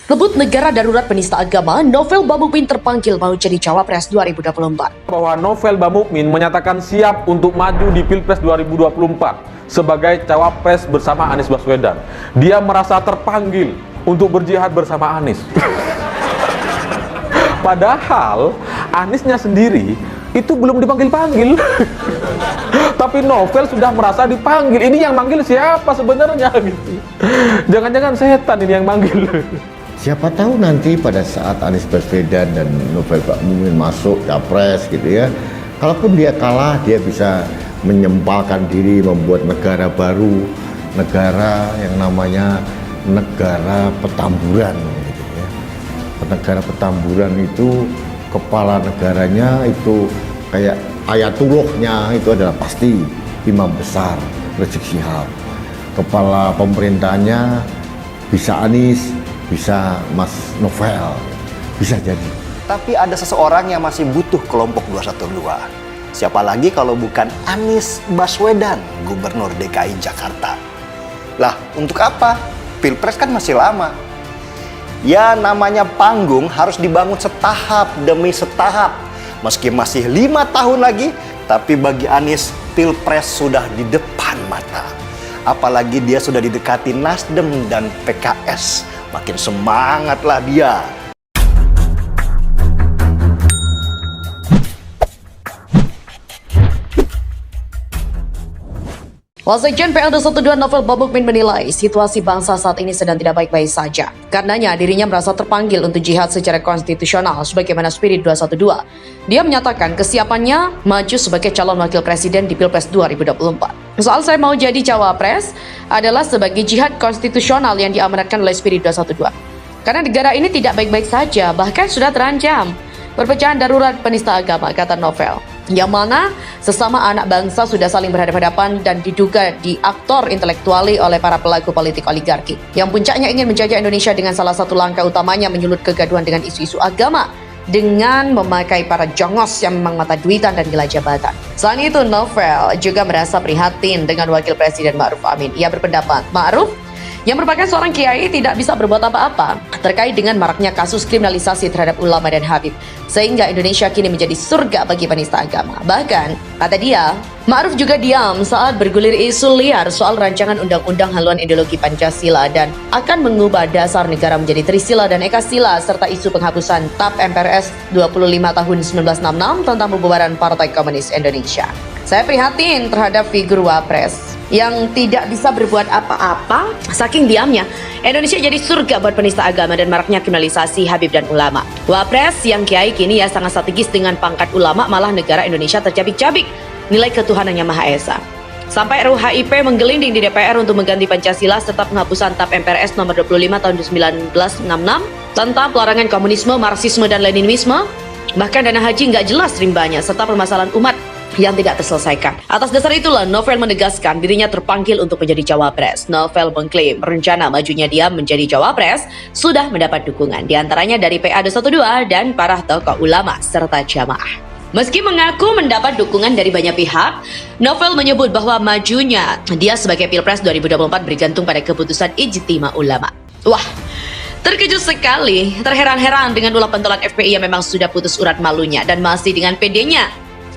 Sebut negara darurat penista agama, Novel Bamukmin terpanggil mau jadi Cawapres 2024. Bahwa Novel Bamukmin menyatakan siap untuk maju di Pilpres 2024 sebagai Cawapres bersama Anies Baswedan. Dia merasa terpanggil untuk berjihad bersama Anies. Padahal Aniesnya sendiri itu belum dipanggil-panggil. Tapi Novel sudah merasa dipanggil. Ini yang manggil siapa sebenarnya gitu. Jangan-jangan setan ini yang manggil. Siapa tahu nanti pada saat Anies Baswedan dan Novel Bamukmin masuk capres gitu ya, kalaupun dia kalah, dia bisa menyempalkan diri membuat negara baru, negara yang namanya negara Petamburan gitu ya. Negara Petamburan itu kepala negaranya itu kayak ayatullahnya itu adalah pasti imam besar Rizik Syihab. Kepala pemerintahnya bisa Anies, bisa Mas Novel, bisa jadi. Tapi ada seseorang yang masih butuh kelompok 212. Siapa lagi kalau bukan Anies Baswedan, Gubernur DKI Jakarta. Lah, untuk apa? Pilpres kan masih lama. Ya, namanya panggung harus dibangun setahap demi setahap. Meski masih 5 tahun lagi, tapi bagi Anies, Pilpres sudah di depan mata. Apalagi dia sudah didekati Nasdem dan PKS. Makin semangatlah dia. Wasekjen PLD 12 Novel Bamukmin menilai situasi bangsa saat ini sedang tidak baik-baik saja. Karenanya dirinya merasa terpanggil untuk jihad secara konstitusional sebagaimana spirit 212. Dia menyatakan kesiapannya maju sebagai calon wakil presiden di Pilpres 2024. Soal saya mau jadi cawapres adalah sebagai jihad konstitusional yang diamanatkan oleh spirit 212. Karena negara ini tidak baik-baik saja, bahkan sudah terancam perpecahan darurat penista agama, kata Novel. Yang mana sesama anak bangsa sudah saling berhadapan-hadapan dan diduga diaktor intelektuali oleh para pelaku politik oligarki. Yang puncaknya ingin menjajah Indonesia dengan salah satu langkah utamanya menyulut kegaduhan dengan isu-isu agama dengan memakai para jongos yang memang mata duitan dan gila jabatan. Selain itu, Novel juga merasa prihatin dengan Wakil Presiden Ma'ruf Amin. Ia berpendapat, Ma'ruf yang merupakan seorang kiai tidak bisa berbuat apa-apa terkait dengan maraknya kasus kriminalisasi terhadap ulama dan habib, sehingga Indonesia kini menjadi surga bagi penista agama. Bahkan, kata dia, Ma'ruf juga diam saat bergulir isu liar soal rancangan undang-undang haluan ideologi Pancasila dan akan mengubah dasar negara menjadi Trisila dan Ekasila, serta isu penghapusan TAP MPRS 25 tahun 1966 tentang pembubaran Partai Komunis Indonesia. Saya prihatin terhadap figur Wapres yang tidak bisa berbuat apa-apa saking diamnya. Indonesia jadi surga buat penista agama dan maraknya kriminalisasi habib dan ulama. Wapres yang kiai kini ya sangat strategis dengan pangkat ulama, malah negara Indonesia tercabik-cabik nilai ketuhanannya Maha Esa. Sampai RUU HIP menggelinding di DPR untuk mengganti Pancasila serta penghapusan TAP MPRS nomor 25 tahun 1966 tentang pelarangan komunisme, marxisme dan leninisme. Bahkan dana haji nggak jelas rimbanya serta permasalahan umat yang tidak terselesaikan. Atas dasar itulah Novel menegaskan dirinya terpanggil untuk menjadi cawapres. Novel mengklaim rencana majunya dia menjadi cawapres sudah mendapat dukungan diantaranya dari PA 212 dan para tokoh ulama serta jamaah. Meski mengaku mendapat dukungan dari banyak pihak, Novel menyebut bahwa majunya dia sebagai Pilpres 2024 bergantung pada keputusan ijtima ulama. Wah, terkejut sekali, terheran-heran dengan ulah pentolan FPI yang memang sudah putus urat malunya dan masih dengan PD-nya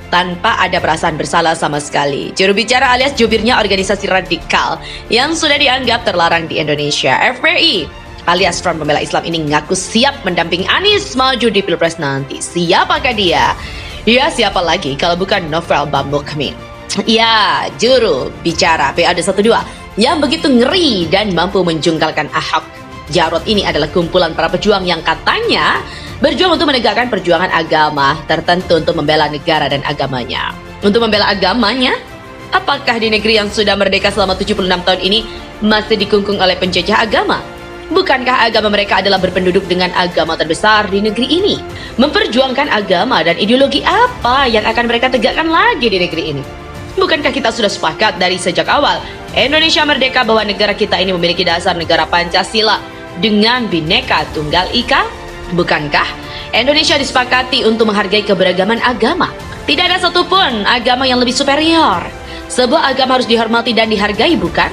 tanpa ada perasaan bersalah sama sekali. Juru bicara alias jubirnya organisasi radikal yang sudah dianggap terlarang di Indonesia, FPI alias Front Pembela Islam ini ngaku siap mendampingi Anies maju di Pilpres nanti. Siapakah dia? Ya, siapa lagi kalau bukan Novel Bamukmin. Ya, juru bicara PA 212 yang begitu ngeri dan mampu menjungkalkan Ahok Jarot ini adalah kumpulan para pejuang yang katanya berjuang untuk menegakkan perjuangan agama tertentu untuk membela negara dan agamanya. Untuk membela agamanya? Apakah di negeri yang sudah merdeka selama 76 tahun ini masih dikungkung oleh penjajah agama? Bukankah agama mereka adalah berpenduduk dengan agama terbesar di negeri ini? Memperjuangkan agama dan ideologi apa yang akan mereka tegakkan lagi di negeri ini? Bukankah kita sudah sepakat dari sejak awal Indonesia merdeka bahwa negara kita ini memiliki dasar negara Pancasila dengan Bhinneka Tunggal Ika? Bukankah Indonesia disepakati untuk menghargai keberagaman agama? Tidak ada satupun agama yang lebih superior. Sebuah agama harus dihormati dan dihargai, bukan?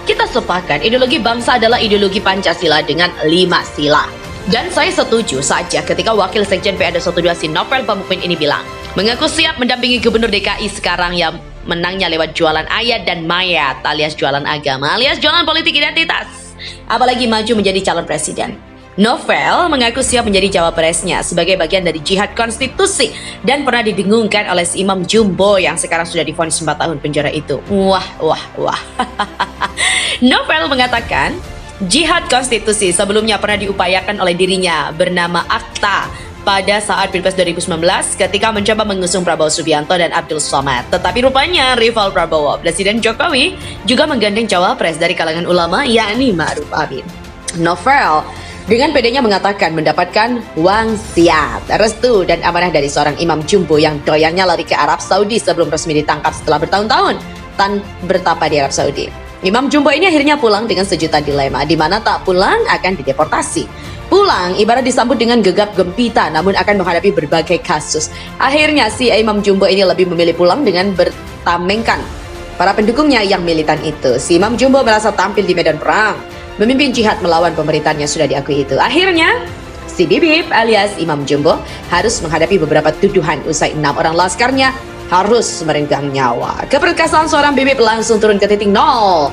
Kita sepakat ideologi bangsa adalah ideologi Pancasila dengan 5 sila. Dan saya setuju saja ketika Wakil Sekjen PA212 si Novel Bamukmin ini bilang mengaku siap mendampingi Gubernur DKI sekarang yang menangnya lewat jualan ayat dan mayat alias jualan agama alias jualan politik identitas. Apalagi maju menjadi calon presiden. Novel mengaku siap menjadi cawapresnya sebagai bagian dari jihad konstitusi dan pernah didengungkan oleh si Imam Jumbo yang sekarang sudah divonis 4 tahun penjara itu. Wah. Novel mengatakan jihad konstitusi sebelumnya pernah diupayakan oleh dirinya bernama Akta pada saat Pilpres 2019 ketika mencoba mengusung Prabowo Subianto dan Abdul Somad. Tetapi rupanya rival Prabowo, Presiden Jokowi, juga menggandeng cawapres dari kalangan ulama yakni Ma'ruf Amin. Novel dengan pedenya mengatakan mendapatkan wangsiat, restu dan amanah dari seorang Imam Jumbo yang doyannya lari ke Arab Saudi sebelum resmi ditangkap setelah bertahun-tahun bertapa di Arab Saudi. Imam Jumbo ini akhirnya pulang dengan sejuta dilema, di mana tak pulang akan dideportasi. Pulang ibarat disambut dengan gegap gempita namun akan menghadapi berbagai kasus. Akhirnya si Imam Jumbo ini lebih memilih pulang dengan bertamengkan para pendukungnya yang militan itu. Si Imam Jumbo merasa tampil di medan perang, memimpin jihad melawan pemerintahan yang sudah diakui itu. Akhirnya, si Bibip alias Imam Jumbo harus menghadapi beberapa tuduhan usai 6 orang laskarnya harus merenggang nyawa. Keperkasaan seorang Bibip langsung turun ke titik nol.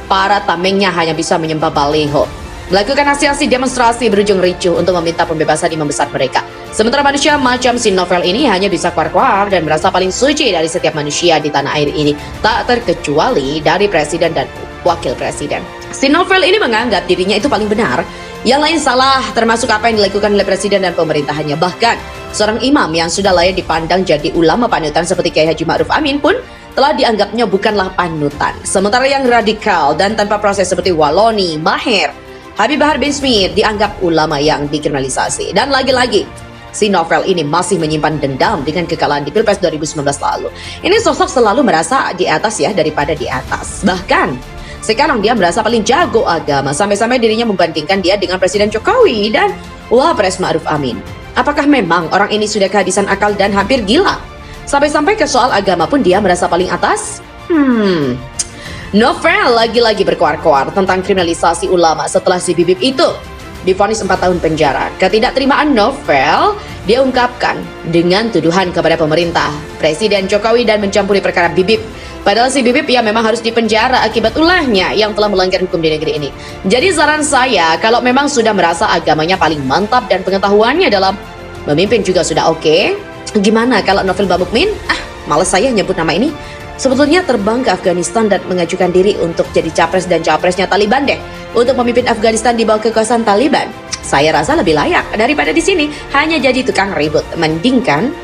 Para tamengnya hanya bisa menyembah baliho, melakukan aksi-aksi demonstrasi berujung ricuh untuk meminta pembebasan imam besar mereka. Sementara manusia macam si Novel ini hanya bisa kuar-kuar dan merasa paling suci dari setiap manusia di tanah air ini, tak terkecuali dari presiden dan wakil presiden. Si Novel ini menganggap dirinya itu paling benar, yang lain salah, termasuk apa yang dilakukan oleh presiden dan pemerintahannya. Bahkan seorang imam yang sudah layak dipandang jadi ulama panutan seperti Kiai Haji Ma'ruf Amin pun telah dianggapnya bukanlah panutan. Sementara yang radikal dan tanpa proses seperti Waloni, Maher, Habib Bahar bin Smith dianggap ulama yang dikriminalisasi. Dan lagi-lagi, si Novel ini masih menyimpan dendam dengan kekalahan di Pilpres 2019 lalu. Ini sosok selalu merasa di atas ya daripada di atas. Bahkan sekarang dia merasa paling jago agama, sampai-sampai dirinya membandingkan dia dengan Presiden Jokowi dan Wapres Ma'ruf Amin. Apakah memang orang ini sudah kehabisan akal dan hampir gila? Sampai-sampai ke soal agama pun dia merasa paling atas? Novel lagi-lagi berkoar-koar tentang kriminalisasi ulama setelah si Bibip itu divonis 4 tahun penjara. Ketidakterimaan Novel dia ungkapkan dengan tuduhan kepada pemerintah, Presiden Jokowi dan mencampuri perkara Bibip. Padahal si Bibip ya memang harus dipenjara akibat ulahnya yang telah melanggar hukum di negeri ini. Jadi saran saya, kalau memang sudah merasa agamanya paling mantap dan pengetahuannya dalam memimpin juga sudah oke, gimana kalau Novel Bamukmin? Males saya nyebut nama ini. Sebetulnya terbang ke Afghanistan dan mengajukan diri untuk jadi capres dan capresnya Taliban deh, untuk memimpin Afghanistan di bawah kekuasaan Taliban. Saya rasa lebih layak daripada di sini hanya jadi tukang ribut. Mending kan